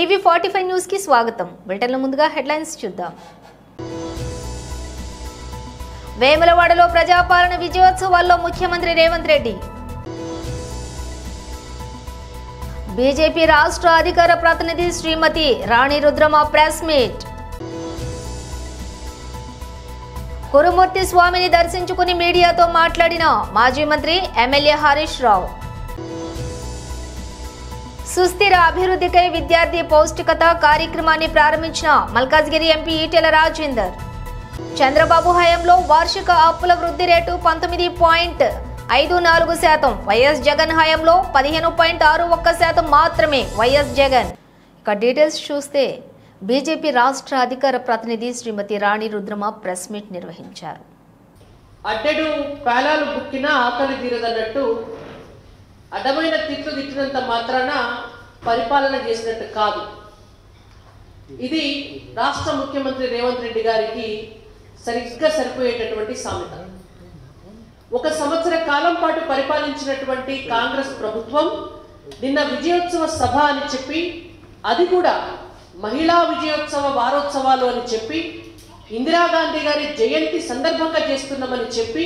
టీవీ45 news కి స్వాగతం. బులెటిన్ల ముందుగా హెడ్లైన్స్ చూద్దాం. వేములవాడలో ప్రజాపాలన విజయోత్సవాల్లో ముఖ్యమంత్రి రేవంత్ రెడ్డి. బీజేపీ రాష్ట్ర అధికార ప్రతినిధి శ్రీమతి రాణి రుద్రమ ప్రెస్ మీట్. కురుమూర్తి స్వామిని దర్శించుకుని మీడియాతో మాట్లాడిన మాజీ మంత్రి ఎమ్మెల్యే హరీష్ రావు. సుస్థిర అభివృద్ధికై విద్యార్థి పౌష్టికత కార్యక్రమాన్ని ప్రారంభించిన మల్కాజ్గిరి ఎంపీ ఈటెల రాజేందర్. చంద్రబాబు హయాంలో వార్షిక అప్పుల వృద్ధి రేటు 19.54%. వైఎస్ జగన్ హయాంలో 15.61% మాత్రమే. వైఎస్ జగన్. ఇక డీటెయిల్స్ చూస్తే బీజేపీ రాష్ట్ర అధికార ప్రతినిధి శ్రీమతి రాణి రుద్రమ ప్రెస్ మీట్ నిర్వహించారు. అడ్డెడు పేలాలు బుక్కిన ఆకలి తీరదన్నట్టు అడ్డమైన తిట్లు తిట్టినంత మాత్రాన పరిపాలన చేసినట్టు కాదు. ఇది రాష్ట్ర ముఖ్యమంత్రి రేవంత్ రెడ్డి గారికి సరిగ్గా సరిపోయేటటువంటి సామెత. 1 సంవత్సర కాలం పాటు పరిపాలించినటువంటి కాంగ్రెస్ ప్రభుత్వం నిన్న విజయోత్సవ సభ అని చెప్పి, అది కూడా మహిళా విజయోత్సవ వారోత్సవాలు అని చెప్పి, ఇందిరాగాంధీ గారి జయంతి సందర్భంగా చేస్తున్నామని చెప్పి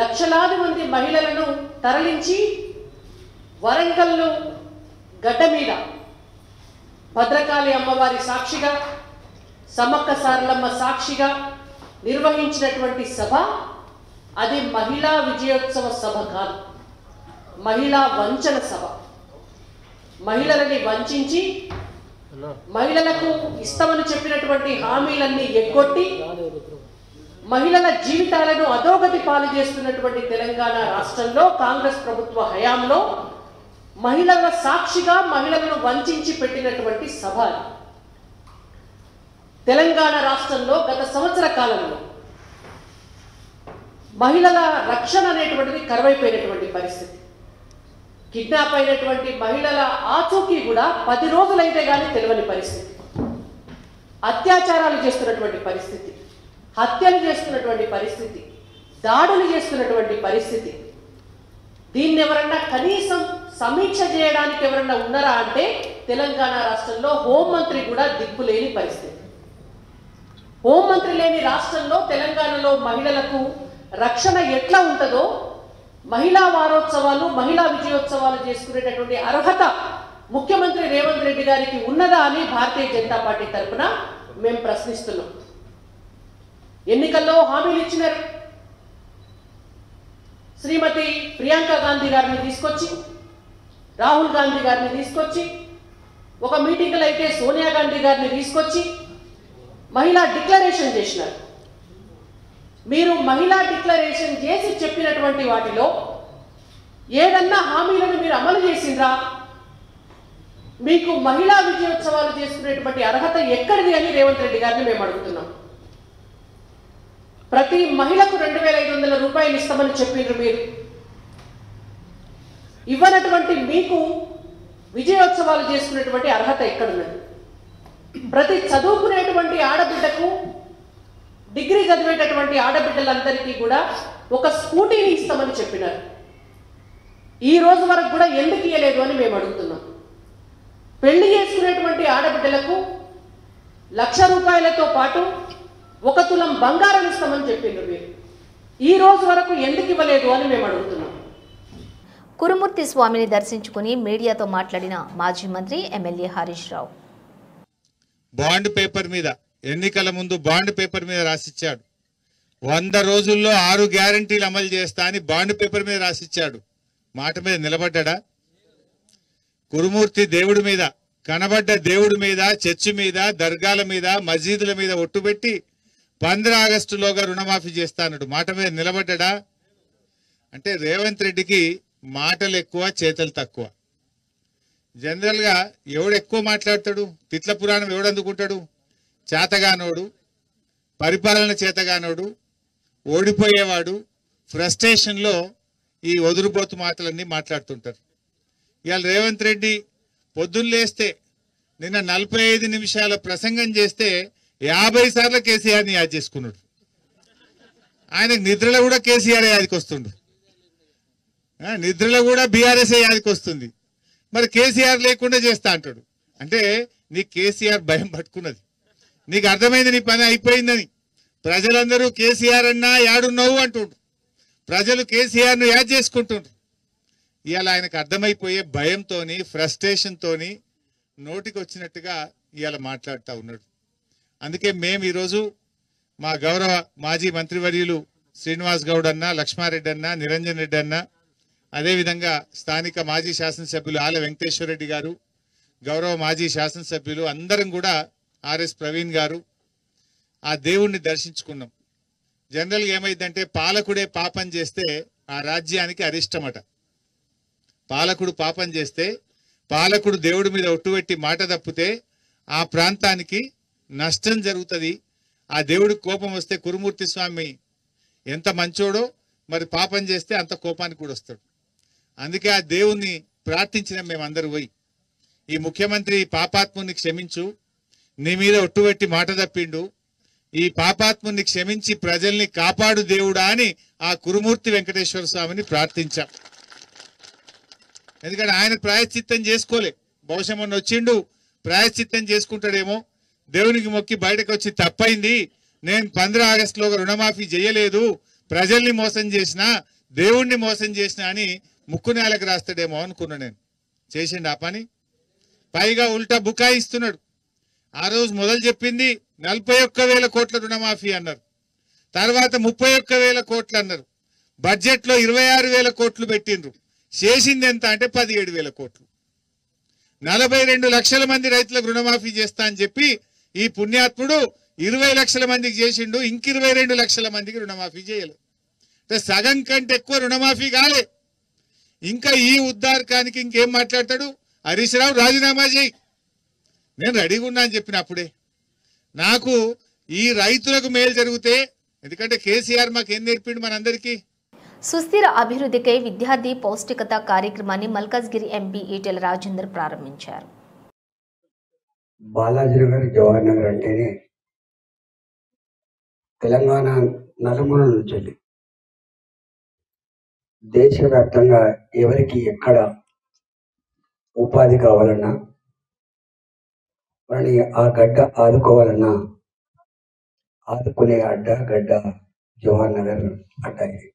లక్షలాది మంది మహిళలను తరలించి వరంగల్లు గడ్డ మీద భద్రకాళి అమ్మవారి సాక్షిగా, సమ్మక్క సారలమ్మ సాక్షిగా నిర్వహించినటువంటి సభ అది మహిళా విజయోత్సవ సభ కాదు, మహిళా వంచన సభ. మహిళలని వంచించి మహిళలకు ఇస్తామని చెప్పినటువంటి హామీలన్నీ ఎగ్గొట్టి మహిళల జీవితాలను అధోగతి పాలు చేస్తున్నటువంటి తెలంగాణ రాష్ట్రంలో కాంగ్రెస్ ప్రభుత్వ హయాంలో మహిళల సాక్షిగా మహిళలను వంచించి పెట్టినటువంటి సభ. తెలంగాణ రాష్ట్రంలో గత సంవత్సర కాలంలో మహిళల రక్షణ అనేటువంటిది కరువైపోయినటువంటి పరిస్థితి. కిడ్నాప్ అయినటువంటి మహిళల ఆచూకీ కూడా 10 రోజులైతే కానీ తెలియని పరిస్థితి. అత్యాచారాలు చేస్తున్నటువంటి పరిస్థితి, హత్యలు చేస్తున్నటువంటి పరిస్థితి, దాడులు చేస్తున్నటువంటి పరిస్థితి. దీన్ని ఎవరన్నా కనీసం సమీక్ష చేయడానికి ఎవరన్నా ఉన్నారా అంటే తెలంగాణ రాష్ట్రంలో హోంమంత్రి కూడా దిక్కులేని పరిస్థితి. హోంమంత్రి లేని రాష్ట్రంలో తెలంగాణలో మహిళలకు రక్షణ ఎట్లా ఉంటుందో, మహిళా వారోత్సవాలు మహిళా విజయోత్సవాలు చేసుకునేటటువంటి అర్హత ముఖ్యమంత్రి రేవంత్ రెడ్డి గారికి ఉన్నదా అని భారతీయ జనతా పార్టీ తరఫున మేము ప్రశ్నిస్తున్నాం. ఎన్నికల్లో హామీలు ఇచ్చినారు. శ్రీమతి ప్రియాంక గాంధీ గారిని తీసుకొచ్చి, రాహుల్ గాంధీ గారిని తీసుకొచ్చి, ఒక మీటింగ్లో అయితే సోనియా గాంధీ గారిని తీసుకొచ్చి మహిళా డిక్లరేషన్ చేసినారు. మీరు మహిళా డిక్లరేషన్ చేసి చెప్పినటువంటి వాటిలో ఏదన్నా హామీలను మీరు అమలు చేసిండ్రా? మీకు మహిళా విజయోత్సవాలు చేసుకునేటువంటి అర్హత ఎక్కడిది అని రేవంత్ రెడ్డి గారిని మేము అడుగుతున్నాం. ప్రతి మహిళకు 2500 రూపాయలు ఇస్తామని చెప్పిండ్రు. మీరు ఇవ్వనటువంటి మీకు విజయోత్సవాలు చేసుకునేటువంటి అర్హత ఎక్కడున్నది? ప్రతి చదువుకునేటువంటి ఆడబిడ్డకు, డిగ్రీ చదివేటటువంటి ఆడబిడ్డలందరికీ కూడా ఒక స్కూటీని ఇస్తామని చెప్పినారు. ఈ రోజు వరకు కూడా ఎందుకు ఇవ్వలేదు అని మేము అడుగుతున్నాం. పెళ్లి చేసుకునేటువంటి ఆడబిడ్డలకు 1,00,000 రూపాయలతో పాటు 1 తులం బంగారం ఇస్తామని చెప్పిండ్రు. మీరు ఈ రోజు వరకు ఎందుకు ఇవ్వలేదు అని మేము అడుగుతున్నాం. కురుమూర్తి స్వామిని దర్శించుకుని మీడియాతో మాట్లాడిన మాజీ మంత్రి MLA Harish Rao. Bond paper మీద, ఎన్నికల ముందు బాండ్ పేపర్ మీద రాసిచ్చాడు. 100 రోజుల్లో 6 గ్యారంటీలు అమలు చేస్తా అని బాండ్ పేపర్ మీద రాసిచ్చాడు. మాట మీద నిలబడ్డా? కురుమూర్తి దేవుడి మీద, కనబడ్డ దేవుడి మీద, చర్చి మీద, దర్గాల మీద, మసీదుల మీద ఒట్టుబెట్టి 15 ఆగస్టులోగా రుణమాఫీ చేస్తానడు. మాట మీద నిలబడ్డా? అంటే రేవంత్ రెడ్డికి మాటలు ఎక్కువ, చేతలు తక్కువ. జనరల్గా ఎవడు ఎక్కువ మాట్లాడతాడు? తిట్ల పురాణం ఎవడు అందుకుంటాడు? చేతగానోడు, పరిపాలన చేతగానోడు, ఓడిపోయేవాడు, ఫ్రస్ట్రేషన్లో ఈ వదురుబోతు మాటలన్నీ మాట్లాడుతుంటారు. ఇవాళ రేవంత్ రెడ్డి పొద్దున్న లేస్తే నిన్న 45 నిమిషాల ప్రసంగం చేస్తే 50 సార్లు కేసీఆర్ని యాద్ చేసుకున్నాడు. ఆయనకు నిద్రలో కూడా కేసీఆర్ యాదికి వస్తుండు, నిద్రలో కూడా బీఆర్ఎస్ యాదికి వస్తుంది. మరి కేసీఆర్ లేకుండా చేస్తా అంటాడు. అంటే నీకు కేసీఆర్ భయం పట్టుకున్నది. నీకు అర్థమైంది నీ పని అయిపోయిందని. ప్రజలందరూ కేసీఆర్ అన్నా యాడున్నావు అంటుండ్రు. ప్రజలు కేసీఆర్ను యాడ్ చేసుకుంటుండ్రు. ఇవాళ ఆయనకు అర్థమైపోయే భయంతోని ఫ్రస్ట్రేషన్తోని నోటికి వచ్చినట్టుగా ఇవాళ మాట్లాడుతూ ఉన్నాడు. అందుకే మేము ఈరోజు మా గౌరవ మాజీ మంత్రివర్యులు శ్రీనివాస్ గౌడ్ అన్న, లక్ష్మారెడ్డి అన్న, నిరంజన్ రెడ్డి అన్న, అదేవిధంగా స్థానిక మాజీ శాసనసభ్యులు ఆల వెంకటేశ్వర రెడ్డి గారు, గౌరవ మాజీ శాసనసభ్యులు అందరం కూడా ఆర్ఎస్ ప్రవీణ్ గారు ఆ దేవుణ్ణి దర్శించుకున్నాం. జనరల్గా ఏమైందంటే పాలకుడే పాపం చేస్తే ఆ రాజ్యానికి అరిష్టమట. పాలకుడు పాపం చేస్తే, పాలకుడు దేవుడి మీద ఒట్టుపెట్టి మాట తప్పితే ఆ ప్రాంతానికి నష్టం జరుగుతుంది. ఆ దేవుడికి కోపం వస్తే కురుమూర్తి స్వామి ఎంత మంచోడో మరి పాపం చేస్తే అంత కోపానికి కూడా వస్తాడు. అందుకే ఆ దేవుణ్ణి ప్రార్థించిన మేమందరూ పోయి, ఈ ముఖ్యమంత్రి పాపాత్ముని క్షమించు, నీ మీద ఒట్టుపెట్టి మాట తప్పిండు, ఈ పాపాత్ముని క్షమించి ప్రజల్ని కాపాడు దేవుడా అని ఆ కురుమూర్తి వెంకటేశ్వర స్వామిని ప్రార్థించాం. ఎందుకంటే ఆయన ప్రాయశ్చిత్తం చేసుకోలే. బహుశా మొన్న వచ్చిండు ప్రాయశ్చిత్తం చేసుకుంటాడేమో, దేవునికి మొక్కి బయటకు వచ్చి తప్పైంది, నేను 15 ఆగస్టులో రుణమాఫీ చేయలేదు, ప్రజల్ని మోసం చేసిన, దేవుణ్ణి మోసం చేసిన అని ముక్కు నేలకు రాస్తాడేమో అనుకున్నా నేను. చేసిండు ఆ పని. పైగా ఉల్టా బుకాయిస్తున్నాడు. ఆ రోజు మొదలు చెప్పింది 41,000 కోట్ల రుణమాఫీ అన్నారు, తర్వాత 31,000 కోట్లు అన్నారు, బడ్జెట్లో 26,000 కోట్లు పెట్టిండ్రు. చేసింది ఎంత అంటే 17,000 కోట్లు. 42 లక్షల మంది రైతులకు రుణమాఫీ చేస్తా అని చెప్పి ఈ పుణ్యాత్ముడు 20 లక్షల మందికి చేసిండు, ఇంక 22 లక్షల మందికి రుణమాఫీ చేయలేదు. అంటే సగం కంటే ఎక్కువ రుణమాఫీ కాలే. ఇంకా ఈ ఉద్దారకానికి ఇంకేం మాట్లాడతాడు? హరీష్ రావు రాజీనామా చేయి, నేను రెడీగా ఉన్నా అని చెప్పినప్పుడే. నాకు ఈ రైతులకు మేలు జరిగితే, ఎందుకంటే కేసీఆర్ మాకు ఏం నేర్పిండు మనందరికీ? సుస్థిర అభివృద్ధికై విద్యార్థి పౌష్టికత కార్యక్రమాన్ని మల్కాజ్గిరి ఎంపీ ఈటెల రాజేందర్ ప్రారంభించారు. బాలాజీ నగర్, జవహర్ నగర్ అంటేనే తెలంగాణ నలుమూల నుంచి దేశవ్యాప్తంగా ఎవరికి ఎక్కడ ఉపాధి కావాలన్నా, వాళ్ళని ఆ గడ్డ ఆదుకోవాలన్నా ఆదుకునే అడ్డ గడ్డ జవహర్ నగర్ అడ్డ. ఇది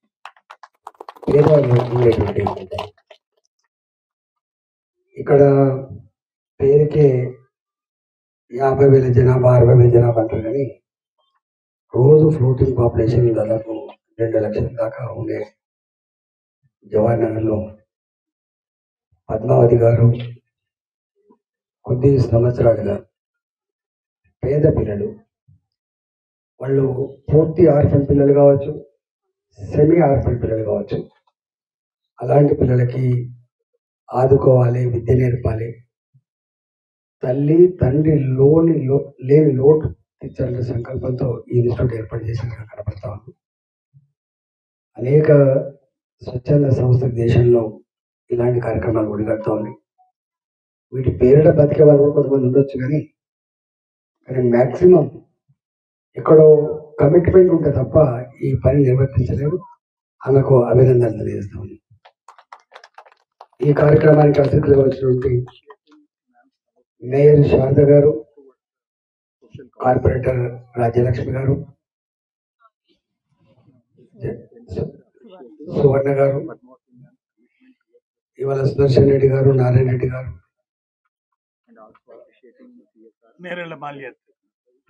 పేదవాళ్ళు ఉండేటువంటి ఉంటాయి. ఇక్కడ పేరుకే 50,000 జనాభా 60,000 జనాభా అంటారు, కానీ రోజు ఫ్లోటింగ్ పాపులేషన్ దాదాపు 2 లక్షల దాకా ఉండే జవహర్ నగర్లో పద్మావతి గారు కొద్ది సంవత్సరాలుగా పేద పిల్లలు, వాళ్ళు పూర్తి ఆర్ఫన్ పిల్లలు కావచ్చు, సెమీ ఆర్ఫన్ పిల్లలు కావచ్చు, అలాంటి పిల్లలకి ఆదుకోవాలి, విద్య నేర్పాలి, తల్లి తండ్రి లేని లోటు తీర్చాలనే సంకల్పంతో ఈ ఇన్స్టిట్యూట్ ఏర్పాటు చేసినట్టు కనపడతా ఉంది. అనేక స్వచ్ఛంద సంస్థల దేశంలో ఇలాంటి కార్యక్రమాలు ఒడిగడుతూ ఉన్నాయి. వీటి పేరిట బతికే వాళ్ళు కూడా కొంతమంది ఉండొచ్చు, కానీ మ్యాక్సిమం ఎక్కడో కమిట్మెంట్ ఉంటే తప్ప ఈ పని నిర్వర్తించలేరు. ఆమెకు అభినందనలు తెలియజేస్తా ఉంది. ఈ కార్యక్రమానికి అతిథులుగా వచ్చినటువంటి మేయర్ శారద గారు, కార్పొరేటర్ రాజ్యలక్ష్మి గారు, సువర్ణ గారు, ఇవాళ సుదర్శన్ రెడ్డి గారు, నారాయణ రెడ్డి గారు,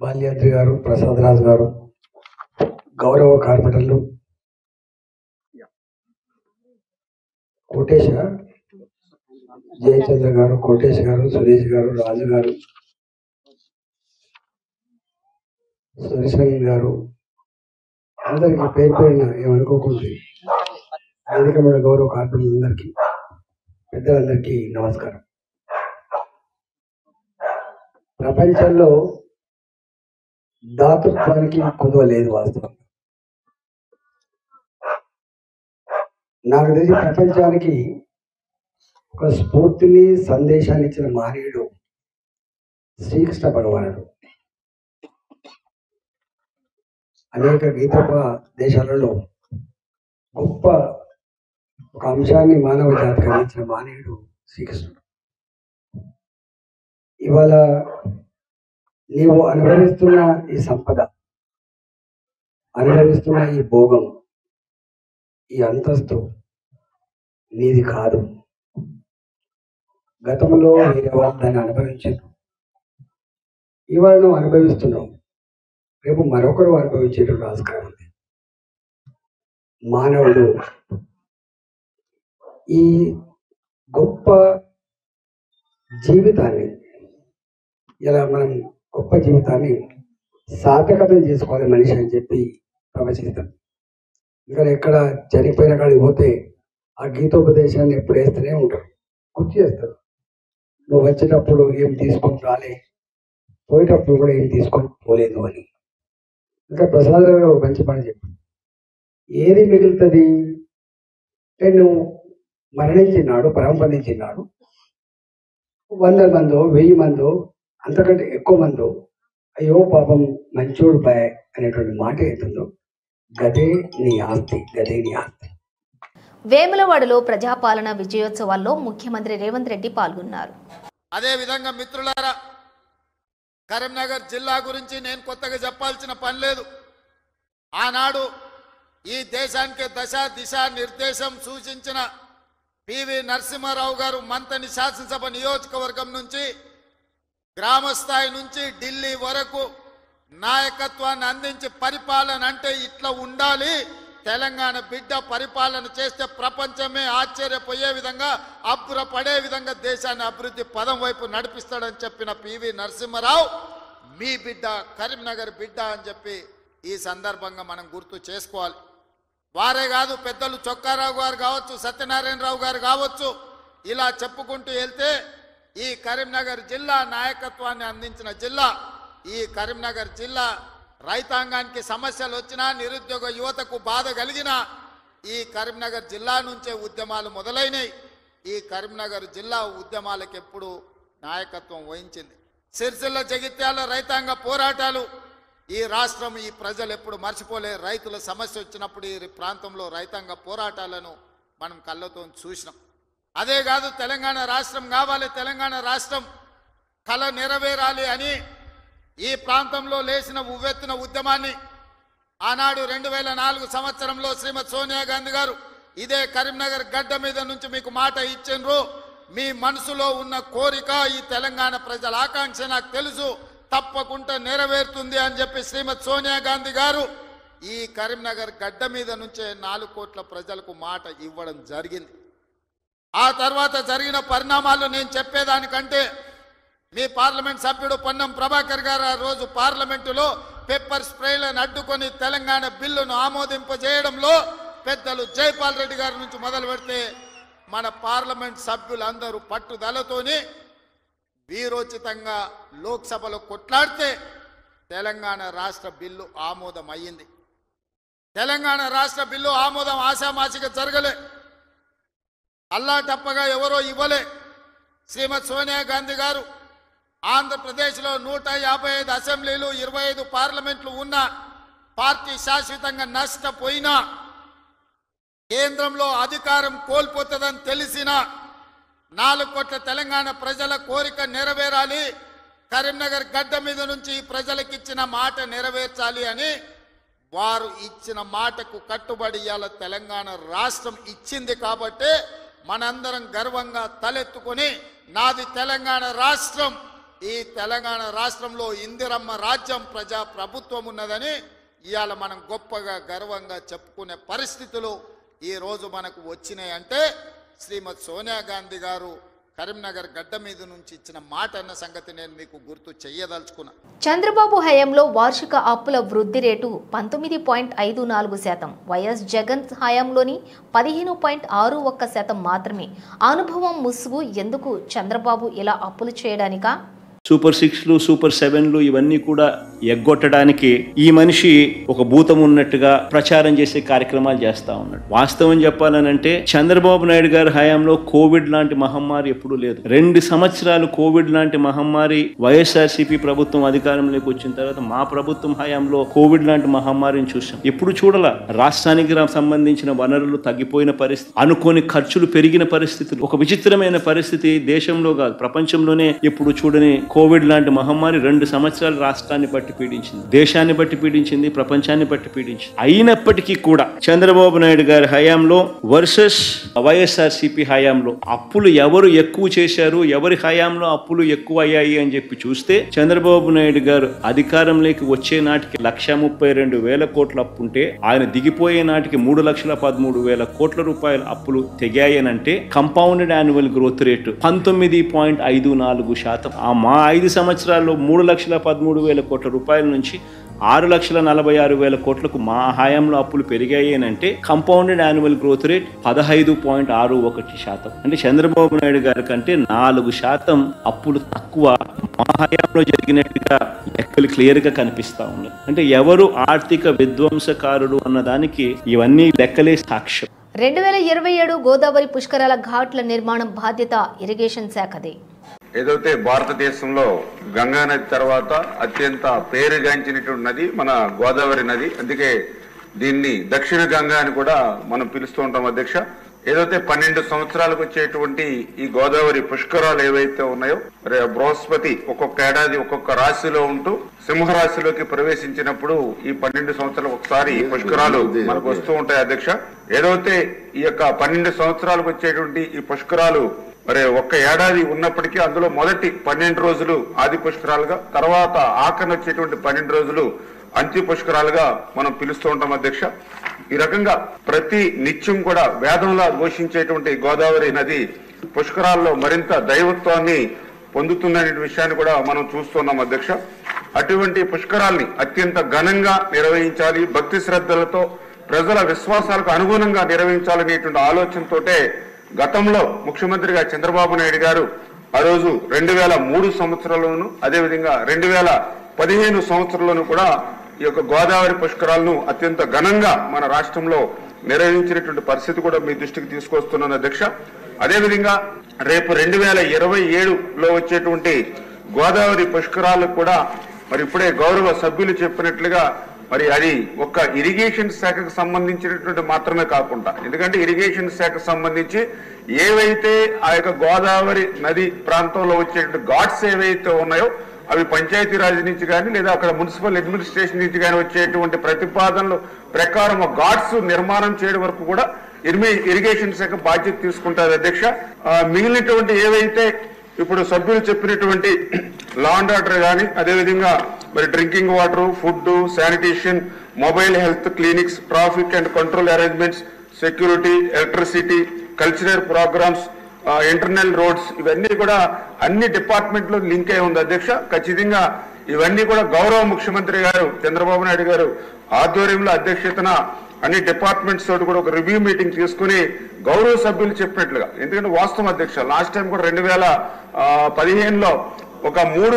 బాల్యాద్రి గారు, ప్రసాద్ రాజు గారు, గౌరవ కార్పొరేటర్లు కోటేశ జయచంద్ర గారు, కోటేశ్ గారు, సురేష్ గారు, రాజు గారు, సురేషన్ గారు, అందరికీ పేరు పేరున ఏమనుకోకుండా వేదిక మీద గౌరవ కార్పొరేటర్లందరికీ, పెద్దలందరికీ నమస్కారం. ప్రపంచంలో దాతృత్వానికి కొదువ లేదు. వాస్తవం నాకు తెలిసి ప్రపంచానికి ఒక స్ఫూర్తిని సందేశాన్ని ఇచ్చిన మహనీయుడు శ్రీకృష్ణ భగవానుడు. అనేక గీత దేశాలలో గొప్ప ఒక అంశాన్ని మానవ జాతికి అందించిన మహనీయుడు శ్రీకృష్ణుడు. ఇవాళ నీవు అనుభవిస్తున్న ఈ సంపద, అనుభవిస్తున్న ఈ భోగం, ఈ అంతస్తు నీది కాదు. గతంలో వేరే వాళ్ళు దాన్ని అనుభవించారు. ఇవాళ నువ్వు అనుభవిస్తున్నావు, రేపు మరొకరు అనుభవించేటువంటి ఆస్కారం ఉంది. మానవుడు ఈ గొప్ప జీవితాన్ని, ఇలా మనం గొప్ప జీవితాన్ని సార్థకతం చేసుకోవాలి మనిషి అని చెప్పి ప్రవచిస్తాం. ఇంకా ఎక్కడ చనిపోయిన కాడికి పోతే ఆ గీతోపదేశాన్ని ఎప్పుడు వేస్తూనే ఉంటారు, గుర్తు చేస్తారు. నువ్వు వచ్చేటప్పుడు ఏం తీసుకొని రాలే, పోయేటప్పుడు కూడా ఏం తీసుకొని పోలేదు అని. ఇంకా ప్రసాద్ గారు ఒక మంచి పని చెప్పారు, ఏది మిగులుతుంది అంటే నువ్వు మరణించినాడు, పరంపరించినాడు 100 మందో 1000 మందో అంతకంటే ఎక్కువ మందో అయ్యో పాపం మంచోడు బాయ్ అనేటువంటి మాట అవుతుందో గదే నీ ఆస్తి, గదే నీ ఆస్తి. వేములవాడలో ప్రజాపాలన విజయోత్సవాల్లో ముఖ్యమంత్రి రేవంత్ రెడ్డి పాల్గొన్నారు. అదేవిధంగా మిత్రులారా, కరీంనగర్ జిల్లా గురించి నేను కొత్తగా చెప్పాల్సిన పని లేదు. ఆనాడు ఈ దేశానికి దశ దిశ నిర్దేశం సూచించిన పివి నరసింహారావు గారు మంతని శాసనసభ నియోజకవర్గం నుంచి గ్రామ స్థాయి నుంచి ఢిల్లీ వరకు నాయకత్వాన్ని అందించి పరిపాలన అంటే ఇట్లా ఉండాలి, తెలంగాణ బిడ్డ పరిపాలన చేస్తే ప్రపంచమే ఆశ్చర్యపోయే విధంగా, అబ్బురపడే విధంగా దేశాన్ని అభివృద్ధి పదం వైపు నడిపిస్తాడని చెప్పిన పివి నరసింహారావు మీ బిడ్డ, కరీంనగర్ బిడ్డ అని చెప్పి ఈ సందర్భంగా మనం గుర్తు చేసుకోవాలి. వారే కాదు, పెద్దలు చొక్కారావు గారు కావచ్చు, సత్యనారాయణరావు గారు కావచ్చు, ఇలా చెప్పుకుంటూ వెళ్తే ఈ కరీంనగర్ జిల్లా నాయకత్వాన్ని అందించిన జిల్లా. ఈ కరీంనగర్ జిల్లా రైతాంగానికి సమస్యలు వచ్చినా, నిరుద్యోగ యువతకు బాధ కలిగినా ఈ కరీంనగర్ జిల్లా నుంచే ఉద్యమాలు మొదలైనవి. ఈ కరీంనగర్ జిల్లా ఉద్యమాలకు ఎప్పుడు నాయకత్వం వహించింది. సిరిసిల్ల జగిత్యాల రైతాంగ పోరాటాలు ఈ రాష్ట్రం, ఈ ప్రజలు ఎప్పుడు మర్చిపోలే. రైతుల సమస్య వచ్చినప్పుడు ఈ ప్రాంతంలో రైతాంగ పోరాటాలను మనం కళ్ళతో చూసినాం. అదే కాదు, తెలంగాణ రాష్ట్రం కావాలి, తెలంగాణ రాష్ట్రం కళ నెరవేరాలి అని ఈ ప్రాంతంలో లేచిన ఉవ్వెత్తున ఉద్యమాన్ని ఆనాడు 2004 సంవత్సరంలో శ్రీమతి సోనియా గాంధీ గారు ఇదే కరీంనగర్ గడ్డ మీద నుంచి మీకు మాట ఇచ్చిండ్రు. మీ మనసులో ఉన్న కోరిక, ఈ తెలంగాణ ప్రజల ఆకాంక్ష నాకు తెలుసు, తప్పకుండా నెరవేరుతుంది అని చెప్పి శ్రీమతి సోనియా గాంధీ గారు ఈ కరీంనగర్ గడ్డ మీద నుంచే 4 కోట్ల ప్రజలకు మాట ఇవ్వడం జరిగింది. ఆ తర్వాత జరిగిన పరిణామాలు నేను చెప్పేదానికంటే మీ పార్లమెంట్ సభ్యుడు పొన్నం ప్రభాకర్ గారు ఆ రోజు పార్లమెంటులో పెప్పర్ స్ప్రేలను అడ్డుకొని తెలంగాణ బిల్లును ఆమోదింపజేయడంలో పెద్దలు జైపాల్ రెడ్డి గారి నుంచి మొదలు పెడితే మన పార్లమెంట్ సభ్యులందరూ పట్టుదలతోని వీరోచితంగా లోక్సభలో కొట్లాడితే తెలంగాణ రాష్ట్ర బిల్లు ఆమోదం అయ్యింది. తెలంగాణ రాష్ట్ర బిల్లు ఆమోదం ఆశామాసిగా జరగలే, అల్లాటప్పగా ఎవరో ఇవ్వలే. శ్రీమతి సోనియా గాంధీ గారు ఆంధ్రప్రదేశ్లో 155 అసెంబ్లీలు 25 పార్లమెంట్లు ఉన్న పార్టీ శాశ్వతంగా నష్టపోయినా, కేంద్రంలో అధికారం కోల్పోతుందని తెలిసిన 4 కోట్ల తెలంగాణ ప్రజల కోరిక నెరవేరాలి, కరీంనగర్ గడ్డ మీద నుంచి ప్రజలకు ఇచ్చిన మాట నెరవేర్చాలి అని వారు ఇచ్చిన మాటకు కట్టుబడి ఇవాళ తెలంగాణ రాష్ట్రం ఇచ్చింది. కాబట్టి మనందరం గర్వంగా తలెత్తుకొని నాది తెలంగాణ రాష్ట్రం, ఈ తెలంగాణ రాష్ట్రంలో ఇందిరమ్మ రాజ్యం, ప్రజా ప్రభుత్వం ఉన్నదని ఇవాళ మనం గొప్పగా గర్వంగా చెప్పుకునే పరిస్థితులు ఈ రోజు మనకు వచ్చినాయి. అంటే శ్రీమతి సోనియా గాంధీ గారు కరీంనగర్ గడ్డ మీద నుంచి ఇచ్చిన మాట అన్న సంగతి నేను మీకు గుర్తు చెయ్యదలుచుకున్నా. చంద్రబాబు హయాంలో వార్షిక అప్పుల వృద్ధి రేటు 19.54%, వైఎస్ జగన్ హయాంలోని 15.61% మాత్రమే. అనుభవం ముసుగు ఎందుకు చంద్రబాబు ఇలా అప్పులు చేయడానికా? సూపర్ 6లు, సూపర్ 7లు ఇవన్నీ కూడా ఎగ్గొట్టడానికి ఈ మనిషి ఒక భూతం ఉన్నట్టుగా ప్రచారం చేసే కార్యక్రమాలు చేస్తా ఉన్నాడు. వాస్తవం చెప్పాలనంటే చంద్రబాబు నాయుడు గారి హయాంలో కోవిడ్ లాంటి మహమ్మారి ఎప్పుడూ లేదు. 2 సంవత్సరాలు కోవిడ్ లాంటి మహమ్మారి వైఎస్ఆర్సీపీ ప్రభుత్వం అధికారంలోకి వచ్చిన తర్వాత మా ప్రభుత్వం హయాంలో కోవిడ్ లాంటి మహమ్మారిని చూసాం. ఎప్పుడు చూడాల. రాష్ట్రానికి సంబంధించిన వనరులు తగ్గిపోయిన పరిస్థితి, అనుకోని ఖర్చులు పెరిగిన పరిస్థితులు, ఒక విచిత్రమైన పరిస్థితి దేశంలో కాదు ప్రపంచంలోనే ఎప్పుడు చూడని కోవిడ్ లాంటి మహమ్మారి 2 సంవత్సరాలు రాష్ట్రాన్ని బట్టి పీడించింది, దేశాన్ని బట్టి పీడించింది, ప్రపంచాన్ని బట్టి పీడించింది. అయినప్పటికీ కూడా చంద్రబాబు నాయుడు గారి హయాంలో వర్సెస్ వైఎస్ఆర్సీపీ హయాంలో అప్పులు ఎవరు ఎక్కువ చేశారు, ఎవరి హయాంలో అప్పులు ఎక్కువ అయ్యాయి అని చెప్పి చూస్తే చంద్రబాబు నాయుడు గారు అధికారంలోకి వచ్చే నాటికి 1,32,000 కోట్ల అప్పు ఉంటే ఆయన దిగిపోయే నాటికి 3,13,000 కోట్ల రూపాయల అప్పులు తెగాయనంటే కంపౌండెడ్ యాన్యువల్ గ్రోత్ రేటు 19.54%. మా 5 సంవత్సరాల్లో 3,13,000 కోట్ల రూపాయల నుంచి 6,46,000 కోట్లకు మా హయాంలో అప్పులు పెరిగాయి అంటే కంపౌండెడ్ యాన్యువల్ గ్రోత్ రేట్ 15.61%. అంటే చంద్రబాబు నాయుడు గారి కంటే 4% అప్పులు తక్కువ మా హయాంలో జరిగినట్టుగా లెక్కలు క్లియర్ గా కనిపిస్తా ఉన్నాయి. అంటే ఎవరు ఆర్థిక విధ్వంసకారుడు అన్నదానికి ఇవన్నీ లెక్కలే సాక్ష్యం. 2027 గోదావరి పుష్కరాల ఘాట్ల నిర్మాణం బాధ్యత ఇరిగేషన్ శాఖదే. ఏదైతే భారతదేశంలో గంగా నది తర్వాత అత్యంత పేరుగాంచినటువంటి నది మన గోదావరి నది. అందుకే దీన్ని దక్షిణ గంగా అని కూడా మనం పిలుస్తూ ఉంటాం అధ్యక్ష. ఏదైతే 12 సంవత్సరాలకు వచ్చేటువంటి ఈ గోదావరి పుష్కరాలు ఏవైతే ఉన్నాయో, బృహస్పతి ఒక్కొక్క ఏడాది ఒక్కొక్క రాశిలో ఉంటూ సింహరాశిలోకి ప్రవేశించినప్పుడు ఈ 12 సంవత్సరాలకు ఒకసారి పుష్కరాలు మనకు వస్తూ ఉంటాయి అధ్యక్ష. ఏదైతే ఈ యొక్క 12 సంవత్సరాలకు వచ్చేటువంటి ఈ పుష్కరాలు ఒక్క ఏడాది ఉన్నప్పటికీ అందులో మొదటి 12 రోజులు ఆది పుష్కరాలుగా, తర్వాత ఆఖరణ వచ్చేటువంటి 12 రోజులు అంత్య పుష్కరాలుగా మనం పిలుస్తూ ఉంటాం అధ్యక్ష. ఈ రకంగా ప్రతి నిత్యం కూడా వేదంలా ఘోషించేటువంటి గోదావరి నది పుష్కరాల్లో మరింత దైవత్వాన్ని పొందుతుందనే విషయాన్ని కూడా మనం చూస్తున్నాం అధ్యక్ష. అటువంటి పుష్కరాల్ని అత్యంత ఘనంగా నిర్వహించాలి, భక్తి శ్రద్ధలతో ప్రజల విశ్వాసాలకు అనుగుణంగా నిర్వహించాలనేటువంటి ఆలోచనతోటే గతంలో ముఖ్యమంత్రిగా చంద్రబాబు నాయుడు గారు ఆ రోజు 2003 సంవత్సరంలోను అదేవిధంగా 2015 సంవత్సరంలోనూ కూడా ఈ యొక్క గోదావరి పుష్కరాలను అత్యంత ఘనంగా మన రాష్ట్రంలో నిర్వహించినటువంటి పరిస్థితి కూడా మీ దృష్టికి తీసుకొస్తున్నాను అధ్యక్ష. అదేవిధంగా రేపు 2027లో వచ్చేటువంటి గోదావరి పుష్కరాలకు కూడా మరి ఇప్పుడే గౌరవ సభ్యులు చెప్పినట్లుగా మరి అది ఒక్క ఇరిగేషన్ శాఖకు సంబంధించినటువంటి మాత్రమే కాకుండా, ఎందుకంటే ఇరిగేషన్ శాఖకు సంబంధించి ఏవైతే ఆ యొక్క గోదావరి నది ప్రాంతంలో వచ్చేటువంటి ఘాట్స్ ఏవైతే ఉన్నాయో అవి పంచాయతీరాజ్ నుంచి కానీ లేదా అక్కడ మున్సిపల్ అడ్మినిస్ట్రేషన్ నుంచి కానీ వచ్చేటువంటి ప్రతిపాదనలు ప్రకారం ఘాట్స్ నిర్మాణం చేయడం వరకు కూడా ఇరిగేషన్ శాఖ బాధ్యత తీసుకుంటారు అధ్యక్ష. మిగిలినటువంటి ఏవైతే ఇప్పుడు సభ్యులు చెప్పినటువంటి లా అండ్ ఆర్డర్ కానీ, అదేవిధంగా మరి drinking water, food, sanitation, mobile health clinics, traffic and control arrangements, security, electricity, cultural programmes, internal roads, ఇవన్నీ కూడా అన్ని డిపార్ట్మెంట్లో లింక్ అయి ఉంది అధ్యక్ష. ఖచ్చితంగా ఇవన్నీ కూడా గౌరవ ముఖ్యమంత్రి గారు చంద్రబాబు నాయుడు గారు ఆధ్వర్యంలో అధ్యక్షతన అన్ని డిపార్ట్మెంట్స్ తోటి కూడా ఒక రివ్యూ మీటింగ్ తీసుకుని గౌరవ సభ్యులు చెప్పినట్లుగా, ఎందుకంటే వాస్తవం అధ్యక్ష లాస్ట్ టైం కూడా 2015లో ఒక 4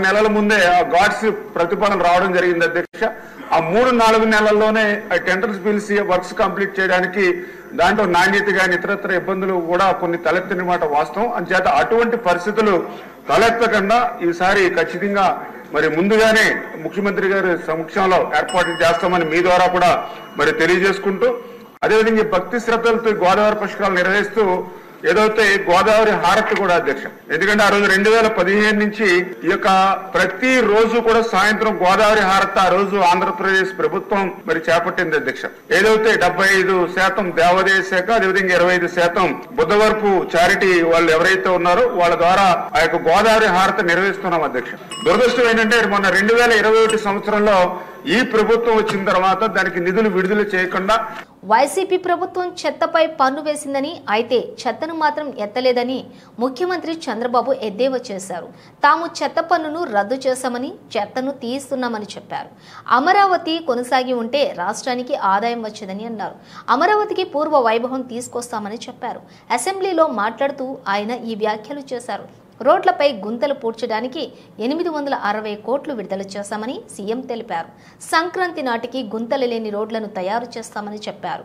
నెలల ముందే ఆ ఘాట్స్ ప్రతిపాదన రావడం జరిగింది అధ్యక్ష. ఆ 3-4 నెలల్లోనే టెండర్స్ పిలిచి వర్క్స్ కంప్లీట్ చేయడానికి దాంట్లో నాణ్యత కానీ ఇతరత్ర ఇబ్బందులు కూడా కొన్ని తలెత్తిన మాట వాస్తవం. అంచేత అటువంటి పరిస్థితులు తలెత్తకుండా ఈసారి ఖచ్చితంగా మరి ముందుగానే ముఖ్యమంత్రి గారి సమక్షంలో ఏర్పాట్లు చేస్తామని మీ ద్వారా కూడా మరి తెలియజేసుకుంటూ, అదేవిధంగా భక్తి శ్రద్ధలతో గోదావరి పుష్కరాలు నిర్వహిస్తూ ఏదైతే గోదావరి హారతి కూడా అధ్యక్ష, ఎందుకంటే ఆ రోజు 2015 నుంచి ఈ యొక్క ప్రతి రోజు కూడా సాయంత్రం గోదావరి హారతి ఆ రోజు ఆంధ్రప్రదేశ్ ప్రభుత్వం మరి చేపట్టింది అధ్యక్ష. ఏదైతే 75% దేవాదాయ శాఖ, అదేవిధంగా 25% బుద్ధవరపు చారిటీ వాళ్ళు ఎవరైతే ఉన్నారో వాళ్ళ ద్వారా ఆ యొక్క గోదావరి హారతి నిర్వహిస్తున్నాం అధ్యక్ష. దురదృష్టం ఏంటంటే మొన్న 2021 సంవత్సరంలో ఈ ప్రభుత్వం వచ్చిన తర్వాత దానికి నిధులు విడుదల చేయకుండా వైసీపీ ప్రభుత్వం చెత్తపై పన్ను వేసిందని, అయితే చెత్తను మాత్రం ఎత్తలేదని ముఖ్యమంత్రి చంద్రబాబు ఎద్దేవా చేశారు. తాము చెత్త పన్నును రద్దు చేశామని, చెత్తను తీయిస్తున్నామని చెప్పారు. అమరావతి కొనసాగి ఉంటే రాష్ట్రానికి ఆదాయం వచ్చేదని అన్నారు. అమరావతికి పూర్వ వైభవం తీసుకొస్తామని చెప్పారు. అసెంబ్లీలో మాట్లాడుతూ ఆయన ఈ వ్యాఖ్యలు చేశారు. రోడ్లపై గుంతలు పూడ్చడానికి 860 కోట్లు విడుదల చేశామని సీఎం తెలిపారు. సంక్రాంతి నాటికి గుంతలు లేని రోడ్లను తయారు చేస్తామని చెప్పారు.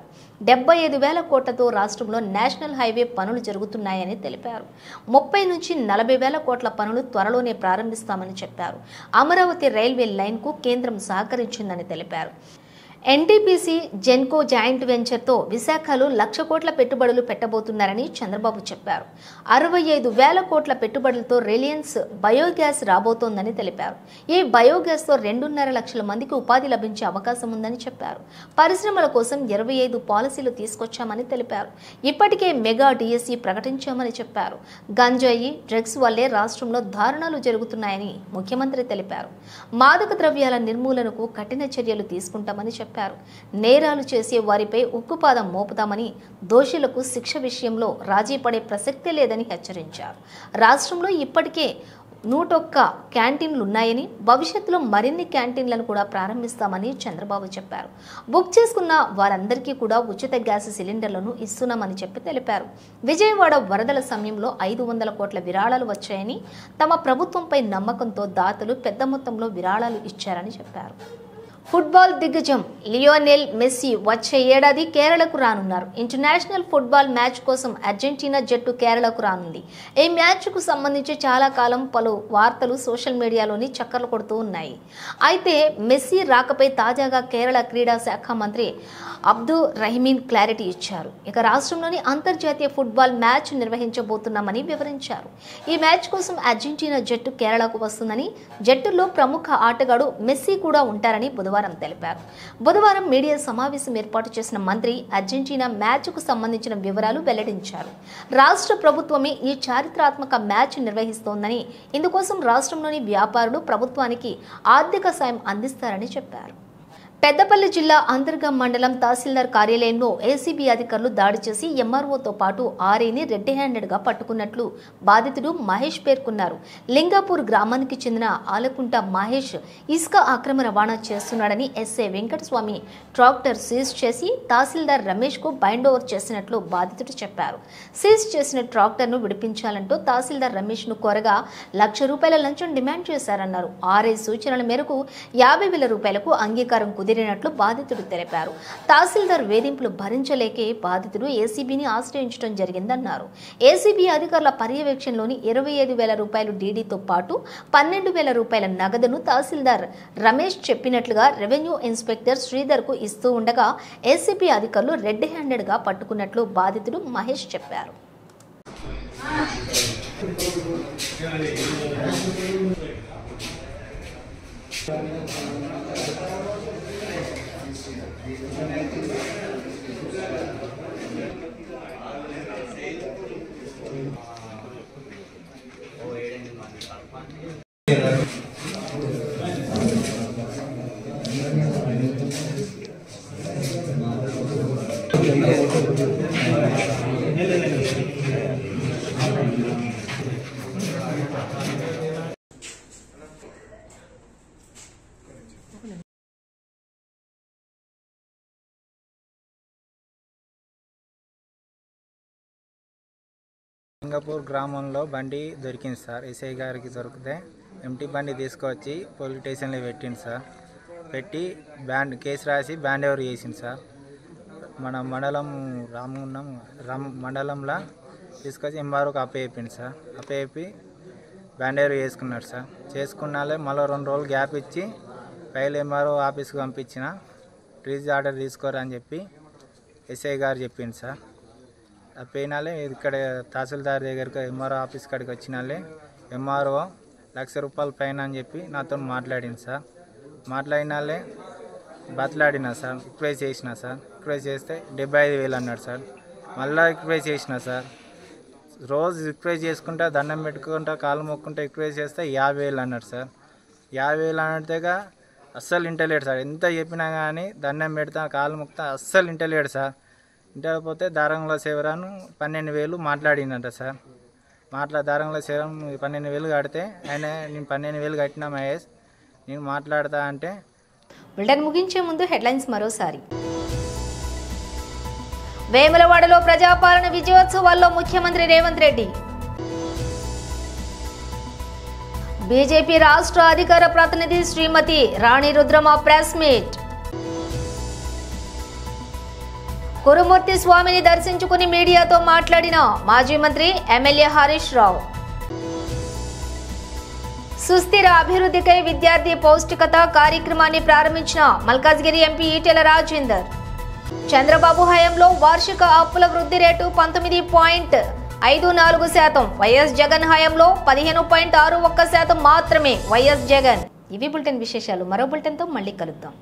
75,000 కోట్లతో రాష్ట్రంలో నేషనల్ హైవే పనులు జరుగుతున్నాయని తెలిపారు. 30 నుంచి 40,000 కోట్ల పనులు త్వరలోనే ప్రారంభిస్తామని చెప్పారు. అమరావతి రైల్వే లైన్కు కేంద్రం సహకరించిందని తెలిపారు. ఎన్టీపీసీ జెన్కో జాయింట్ వెంచర్తో విశాఖలో 1,00,000 కోట్ల పెట్టుబడులు పెట్టబోతున్నారని చంద్రబాబు చెప్పారు. 65,000 కోట్ల పెట్టుబడులతో రిలయన్స్ బయోగ్యాస్ రాబోతోందని తెలిపారు. ఈ బయోగ్యాస్తో 2.5 లక్షల మందికి ఉపాధి లభించే అవకాశం ఉందని చెప్పారు. పరిశ్రమల కోసం 25 పాలసీలు తీసుకొచ్చామని తెలిపారు. ఇప్పటికే మెగా డిఎస్సి ప్రకటించామని చెప్పారు. గంజాయి, డ్రగ్స్ వల్లే రాష్ట్రంలో దారుణాలు జరుగుతున్నాయని ముఖ్యమంత్రి తెలిపారు. మాదక ద్రవ్యాల నిర్మూలనకు కఠిన చర్యలు తీసుకుంటామని చెప్పారు. నేరాలు చేసే వారిపై ఉక్కుపాదం మోపుతామని, దోషులకు శిక్ష విషయంలో రాజీ పడే ప్రసక్తే లేదని హెచ్చరించారు. రాష్ట్రంలో ఇప్పటికే 101 క్యాంటీన్లు ఉన్నాయని, భవిష్యత్తులో మరిన్ని క్యాంటీన్లను కూడా ప్రారంభిస్తామని చంద్రబాబు చెప్పారు. బుక్ చేసుకున్న వారందరికీ కూడా ఉచిత గ్యాస్ సిలిండర్లను ఇస్తున్నామని చెప్పి తెలిపారు. విజయవాడ వరదల సమయంలో 500 కోట్ల విరాళాలు వచ్చాయని, తమ ప్రభుత్వంపై నమ్మకంతో దాతలు పెద్ద మొత్తంలో విరాళాలు ఇచ్చారని చెప్పారు. ఫుట్బాల్ దిగ్గజం లియోనెల్ మెస్సీ వచ్చే ఏడాది కేరళకు రానున్నారు. ఇంటర్నేషనల్ ఫుట్బాల్ మ్యాచ్ కోసం అర్జెంటీనా జట్టు కేరళకు రానుంది. ఈ మ్యాచ్కు సంబంధించి చాలా కాలం పలు వార్తలు సోషల్ మీడియాలోని చక్కర్లు కొడుతూ ఉన్నాయి. అయితే మెస్సీ రాకపై తాజాగా కేరళ క్రీడా శాఖ మంత్రి అబ్దుల్ రహీమీన్ క్లారిటీ ఇచ్చారు. ఇక రాష్ట్రంలోని అంతర్జాతీయ ఫుట్బాల్ మ్యాచ్ నిర్వహించబోతున్నామని వివరించారు. ఈ మ్యాచ్ కోసం అర్జెంటీనా జట్టు కేరళకు వస్తుందని, జట్టులో ప్రముఖ ఆటగాడు మెస్సీ కూడా ఉంటారని బుధవారం తెలిపారు. బుధవారం మీడియా సమావేశం ఏర్పాటు చేసిన మంత్రి అర్జెంటీనా మ్యాచ్కు సంబంధించిన వివరాలు వెల్లడించారు. రాష్ట్ర ప్రభుత్వమే ఈ చారిత్రాత్మక మ్యాచ్ నిర్వహిస్తోందని, ఇందుకోసం రాష్ట్రంలోని వ్యాపారులు ప్రభుత్వానికి ఆర్థిక సాయం అందిస్తారని చెప్పారు. పెద్దపల్లి జిల్లా అంతర్గం మండలం తహసీల్దార్ కార్యాలయంలో ఏసీబీ అధికారులు దాడి చేసి ఎంఆర్ఓతో పాటు ఆర్ఐని రెడ్ హ్యాండెడ్గా పట్టుకున్నట్లు బాధితుడు మహేష్ పేర్కొన్నారు. లింగాపూర్ గ్రామానికి చెందిన ఆలకుంట మహేష్ ఇసుక అక్రమ రవాణా చేస్తున్నాడని ఎస్ఐ వెంకటస్వామి ట్రాక్టర్ సీజ్ చేసి తహసీల్దార్ రమేష్కు బైండ్ ఓవర్ చేసినట్లు బాధితుడు చెప్పారు. సీజ్ చేసిన ట్రాక్టర్ను విడిపించాలంటూ తహసీల్దార్ రమేష్ను కోరగా ₹1,00,000 లంచం డిమాండ్ చేశారన్నారు. ఆర్ఐ సూచనల మేరకు ₹50,000 అంగీకారం కుదిరినట్లు బాధితుడు తెలిపారు. తహసీల్దార్ వేధింపులు భరించలేకే బాధితుడు ఏసీబీని ఆశ్రయించడం జరిగిందన్నారు. ఏసీబీ అధికారుల పర్యవేక్షణలోని ₹25,000 డీడీతో పాటు ₹12,000 నగదును తహసీల్దార్ రమేష్ చెప్పినట్లుగా రెవెన్యూ ఇన్స్పెక్టర్ శ్రీధర్కు ఇస్తూ ఉండగా ఏసీబీ అధికారులు రెడ్ హ్యాండెడ్గా పట్టుకున్నట్లు బాధితుడు మహేష్ చెప్పారు. లింగపూర్ గ్రామంలో బండి దొరికింది సార్. ఎస్ఐ గారికి దొరికితే ఎంటీ బండి తీసుకొచ్చి పోలీస్ స్టేషన్లో పెట్టింది సార్. పెట్టి కేసు రాసి బ్యాండ్ ఓవర్ చేసింది సార్. మన మండలం మండలంలో తీసుకొచ్చి ఎంఆర్ఓకి అప్పచెప్పింది సార్. అప్పచెప్పి బ్యాండ్ ఓవర్ చేసుకున్నాడు సార్. చేసుకున్నాలే మళ్ళీ 2 రోజులు గ్యాప్ ఇచ్చి ఫైల్ ఎంఆర్ఓ ఆఫీస్కి పంపించిన రిలీజ్ ఆర్డర్ తీసుకోరా అని చెప్పి ఎస్ఐ గారు చెప్పింది సార్. పోయినాలే ఇక్కడ తహసీల్దార్ దగ్గరికి ఎంఆర్ఓ ఆఫీస్ కాడికి వచ్చినాలే ఎంఆర్ఓ ₹1,00,000 పైన అని చెప్పి నాతో మాట్లాడింది సార్. మాట్లాడినాలే బతలాడినా సార్. రిక్వెస్ట్ చేసిన సార్. రిక్వెస్ట్ చేస్తే 75,000 అన్నాడు సార్. మళ్ళీ రిక్వెస్ట్ చేసిన సార్. రోజు రిక్వెస్ట్ చేసుకుంటా దండం పెట్టుకుంటా కాలు మొక్కుంటా రిక్వెస్ట్ చేస్తే 50,000 అన్నాడు సార్. 50,000 అన్నట్టుగా అస్సలు ఇంటలేడు సార్. ఎంత చెప్పినా కానీ దండం పెడతా కాలు మొక్తా అస్సలు ఇంటలేడు సార్. ఇంటకపోతే దారంలో శివరాను 12,000 మాట్లాడినట సార్. దారంలో శివరం 12,000 కడితే ఆయన నేను 12,000 కట్టినా మహేష్ నేను మాట్లాడతా అంటే. బులెటిన్ ముగించే ముందు హెడ్లైన్స్ మరోసారి. వేములవాడలో ప్రజాపాలన విజయోత్సవాల్లో ముఖ్యమంత్రి రేవంత్ రెడ్డి. బీజేపీ రాష్ట్ర అధికార ప్రతినిధి శ్రీమతి రాణి రుద్రమ ప్రెస్ మీట్. కురుమూర్తి స్వామిని దర్శించుకుని మీడియాతో మాట్లాడిన మాజీ మంత్రి ఎమ్మెల్యే హరీష్ రావు. సుస్థిర అభివృద్ధికై విద్యార్థి పౌష్టికత కార్యక్రమాన్ని ప్రారంభించిన మల్కాజ్గిరి ఎంపీ ఈటెల రాజేందర్. చంద్రబాబు హయాంలో వార్షిక అప్పుల వృద్ధి రేటు 19.54%. వైఎస్ జగన్ హయాంలో 15.61% మాత్రమే. వైఎస్ జగన్. ఇవి బులెటిన్ విశేషాలు. మరో బులెటిన్తో మళ్ళీ కలుద్దాం.